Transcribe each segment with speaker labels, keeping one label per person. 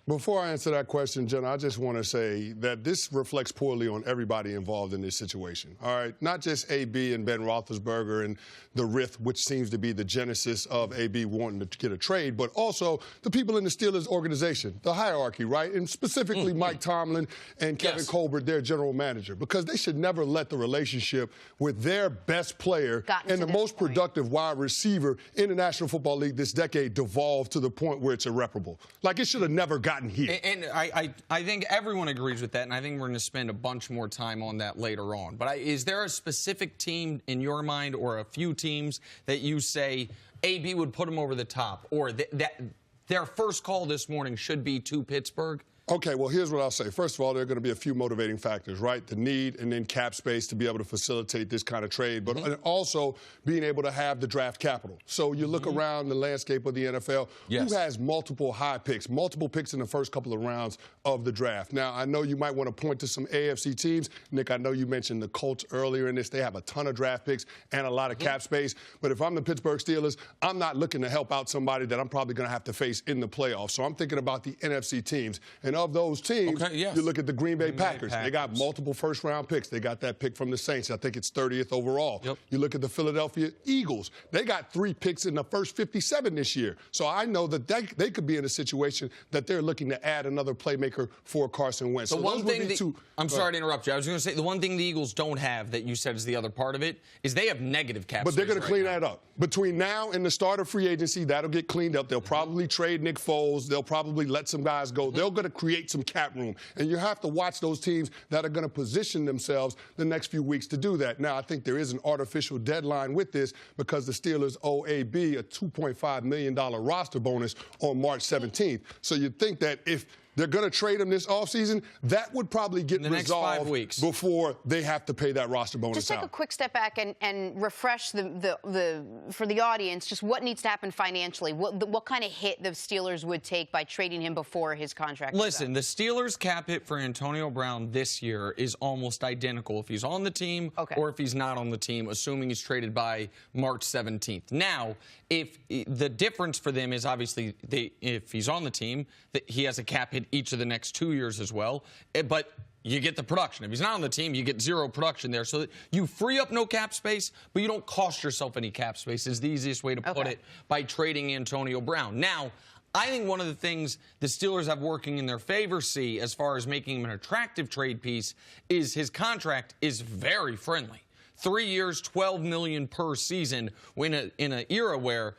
Speaker 1: Before I answer that question, Jenna, I just want to say that this reflects poorly on everybody involved in this situation. All right, not just AB and Ben Roethlisberger and the rift, which seems to be the genesis of AB wanting to get a trade, but also the people in the Steelers organization, the hierarchy, right? And specifically Mike Tomlin and Kevin Colbert, their general manager, because they should never let the relationship with their best player and the most productive wide receiver in the National Football League this decade devolve to the point where it's irreparable. Like, it should have never gotten here.
Speaker 2: And I think everyone agrees with that, and I think we're going to spend a bunch more time on that later on. But is there a specific team in your mind, or a few teams that you say AB would put them over the top, or that their first call this morning should be to Pittsburgh?
Speaker 1: Okay, well, here's what I'll say. First of all, there are going to be a few motivating factors, right? The need and then cap space to be able to facilitate this kind of trade, but also being able to have the draft capital. So you look around the landscape of the NFL, who has multiple high picks, multiple picks in the first couple of rounds of the draft. Now, I know you might want to point to some AFC teams. Nick, I know you mentioned the Colts earlier in this. They have a ton of draft picks and a lot of cap space. But if I'm the Pittsburgh Steelers, I'm not looking to help out somebody that I'm probably going to have to face in the playoffs. So I'm thinking about the NFC teams. And of those teams, you look at the Green Bay Packers. They got multiple first-round picks. They got that pick from the Saints. I think it's 30th overall. You look at the Philadelphia Eagles. They got 3 picks in the first 57 this year. So I know that they could be in a situation that they're looking to add another playmaker for Carson Wentz.
Speaker 2: The one thing I'm sorry to interrupt you. I was going to say the one thing the Eagles don't have that you said is the other part of it is they have negative cap space.
Speaker 1: But they're going to clean that up. Between now and the start of free agency, that'll get cleaned up. They'll probably trade Nick Foles. They'll probably let some guys go. They're going to create some cap room. And you have to watch those teams that are going to position themselves the next few weeks to do that. Now, I think there is an artificial deadline with this because the Steelers owe AB a $2.5 million roster bonus on March 17th. So you'd think that if they're going to trade him this offseason, that would probably get resolved before they have to pay that roster bonus
Speaker 3: Just take a quick step back and refresh for the audience just what needs to happen financially. What kind of hit the Steelers would take by trading him before his contract is
Speaker 2: Listen, the Steelers' cap hit for Antonio Brown this year is almost identical if he's on the team or if he's not on the team, assuming he's traded by March 17th. Now, if the difference for them is obviously if he's on the team, that he has a cap hit each of the next 2 years as well, but you get the production. If he's not on the team, you get zero production there. So that you free up no cap space, but you don't cost yourself any cap space is the easiest way to put it by trading Antonio Brown. Now, I think one of the things the Steelers have working in their favor, as far as making him an attractive trade piece, is his contract is very friendly. 3 years, $12 million per season in an era where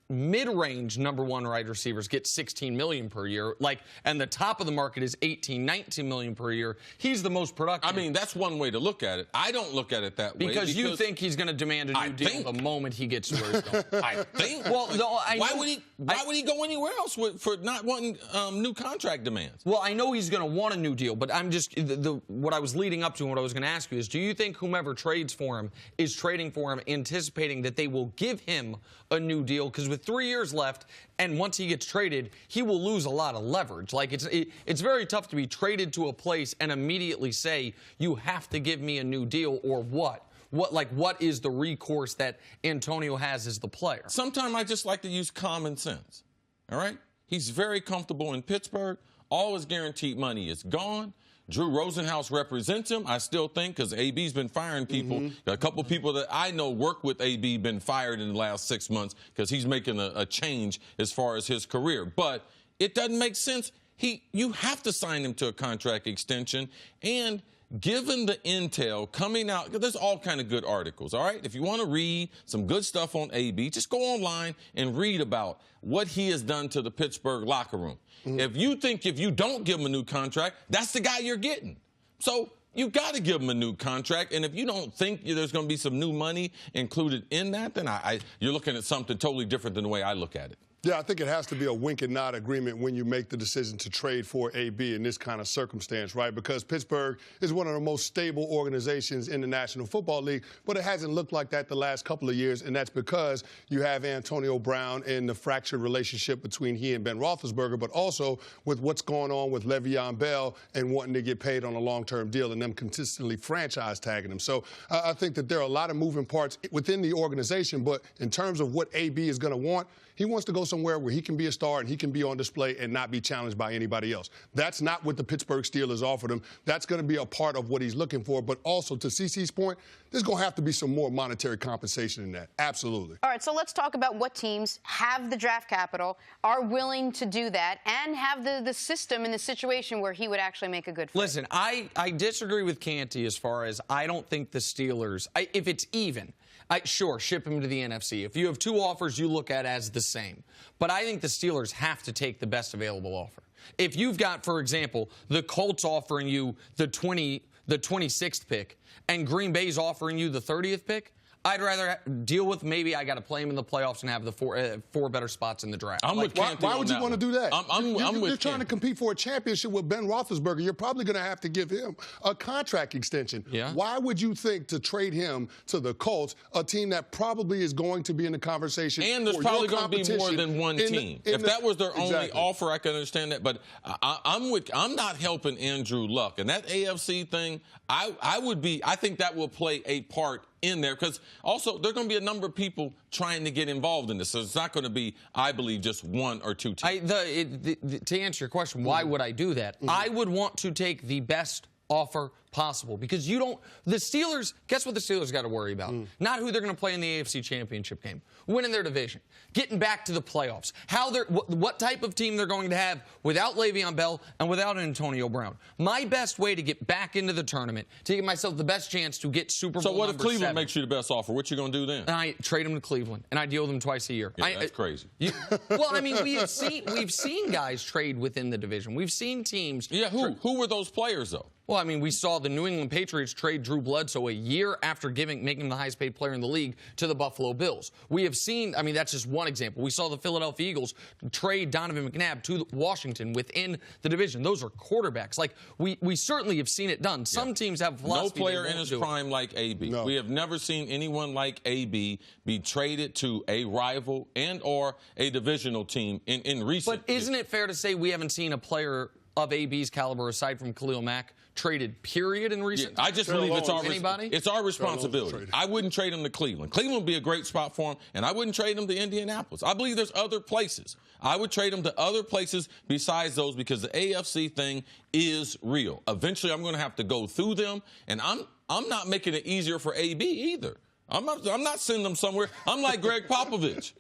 Speaker 2: mid-range number one wide receivers get $16 million per year, and the top of the market is $18-19 million per year. He's the most productive.
Speaker 4: I mean, that's one way to look at it. I don't look at it that way.
Speaker 2: Because you think he's going to demand a new deal the moment he gets to where he's going.
Speaker 4: I think. Well, no, why would he go anywhere else for not wanting new contract demands?
Speaker 2: Well, I know he's going to want a new deal, but I'm just what I was leading up to and what I was going to ask you is, do you think whomever trades for him is trading for him anticipating that they will give him a new deal? Because with 3 years left, and once he gets traded, he will lose a lot of leverage. Like, it's very tough to be traded to a place and immediately say, you have to give me a new deal, or what? What is the recourse that Antonio has as the player?
Speaker 4: Sometimes I just like to use common sense, all right? He's very comfortable in Pittsburgh. All his guaranteed money is gone. Drew Rosenhaus represents him, I still think, because AB's been firing people. A couple of people that I know work with AB been fired in the last 6 months because he's making a change as far as his career. But it doesn't make sense. You have to sign him to a contract extension. And given the intel coming out, there's all kind of good articles, all right? If you want to read some good stuff on AB, just go online and read about what he has done to the Pittsburgh locker room. If you think if you don't give him a new contract, that's the guy you're getting. So you got to give him a new contract. And if you don't think there's going to be some new money included in that, then you're looking at something totally different than the way I look at it.
Speaker 1: Yeah, I think it has to be a wink and nod agreement when you make the decision to trade for AB in this kind of circumstance, right? Because Pittsburgh is one of the most stable organizations in the National Football League, but it hasn't looked like that the last couple of years, and that's because you have Antonio Brown and the fractured relationship between he and Ben Roethlisberger, but also with what's going on with Le'Veon Bell and wanting to get paid on a long-term deal and them consistently franchise tagging him. So I think that there are a lot of moving parts within the organization, but in terms of what AB is going to want, He wants to go somewhere where he can be a star and he can be on display and not be challenged by anybody else. That's not what the Pittsburgh Steelers offered him. That's going to be a part of what he's looking for. But also, to CeCe's point, there's going to have to be some more monetary compensation in that. Absolutely.
Speaker 3: All right, so let's talk about what teams have the draft capital, are willing to do that, and have the system in the situation where he would actually make a good fit.
Speaker 2: Listen, I disagree with Canty as far as I don't think the Steelers, if it's even, sure, ship him to the NFC. If you have two offers, you look at as the same. But I think the Steelers have to take the best available offer. If you've got, for example, the Colts offering you the 26th pick and Green Bay's offering you the 30th pick, I'd rather deal with maybe I got to play him in the playoffs and have the four better spots in the draft.
Speaker 1: Why would you want to do that? You're trying to compete for a championship with Ben Roethlisberger. You're probably going to have to give him a contract extension.
Speaker 2: Yeah.
Speaker 1: Why would you think to trade him to the Colts, a team that probably is going to be in the conversation?
Speaker 4: And there's probably going to be more than one team. If that was their only offer, I could understand that. But I'm not helping Andrew Luck. And that AFC thing, I think that will play a part in there, because also there are going to be a number of people trying to get involved in this. So it's not going to be, I believe, just one or two teams.
Speaker 2: To answer your question, why would I do that? I would want to take the best offer possible, because the Steelers, guess what the Steelers got to worry about? Not who they're going to play in the AFC Championship game, winning their division, getting back to the playoffs, what type of team they're going to have without Le'Veon Bell and without Antonio Brown. My best way to get back into the tournament, to give myself the best chance to get Super Bowl
Speaker 4: So what if Cleveland
Speaker 2: 7,
Speaker 4: makes you the best offer? What you going to do then?
Speaker 2: And I trade them to Cleveland, and I deal with them twice a year.
Speaker 4: Yeah, that's crazy.
Speaker 2: Well, I mean, we've seen guys trade within the division. We've seen teams.
Speaker 4: Yeah, who were those players, though?
Speaker 2: Well, I mean, we saw the New England Patriots trade Drew Bledsoe a year after making him the highest paid player in the league to the Buffalo Bills. We have seen, I mean, that's just one example. We saw the Philadelphia Eagles trade Donovan McNabb to Washington within the division. Those are quarterbacks. Like, we certainly have seen it done. Some teams have a philosophy.
Speaker 4: No player in his prime like AB. No. We have never seen anyone like AB be traded to a rival and or a divisional team in recent
Speaker 2: But isn't it fair to say we haven't seen a player of AB's caliber, aside from Khalil Mack, traded, period, in recent
Speaker 4: I just believe it's our responsibility. I wouldn't trade him to Cleveland. Cleveland would be a great spot for him, and I wouldn't trade him to Indianapolis. I believe there's other places. I would trade him to other places besides those, because the AFC thing is real. Eventually, I'm going to have to go through them, and I'm not making it easier for AB either. I'm not sending them somewhere. I'm like Greg Popovich.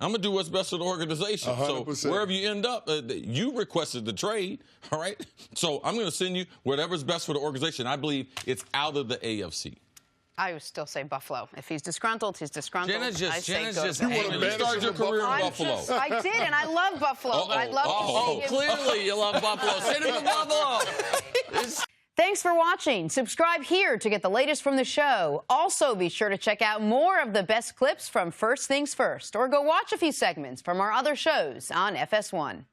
Speaker 4: I'm going to do what's best for the organization.
Speaker 1: 100%.
Speaker 4: So wherever you end up, you requested the trade, all right? So I'm going to send you whatever's best for the organization. I believe it's out of the AFC.
Speaker 3: I would still say Buffalo. If he's disgruntled, he's disgruntled.
Speaker 2: Jenna's just
Speaker 4: You started your career in Buffalo.
Speaker 3: I did, and I love Buffalo. But I'd love to see him.
Speaker 2: Clearly you love Buffalo. Send him to Buffalo.
Speaker 3: Thanks for watching. Subscribe here to get the latest from the show. Also, be sure to check out more of the best clips from First Things First, or go watch a few segments from our other shows on FS1.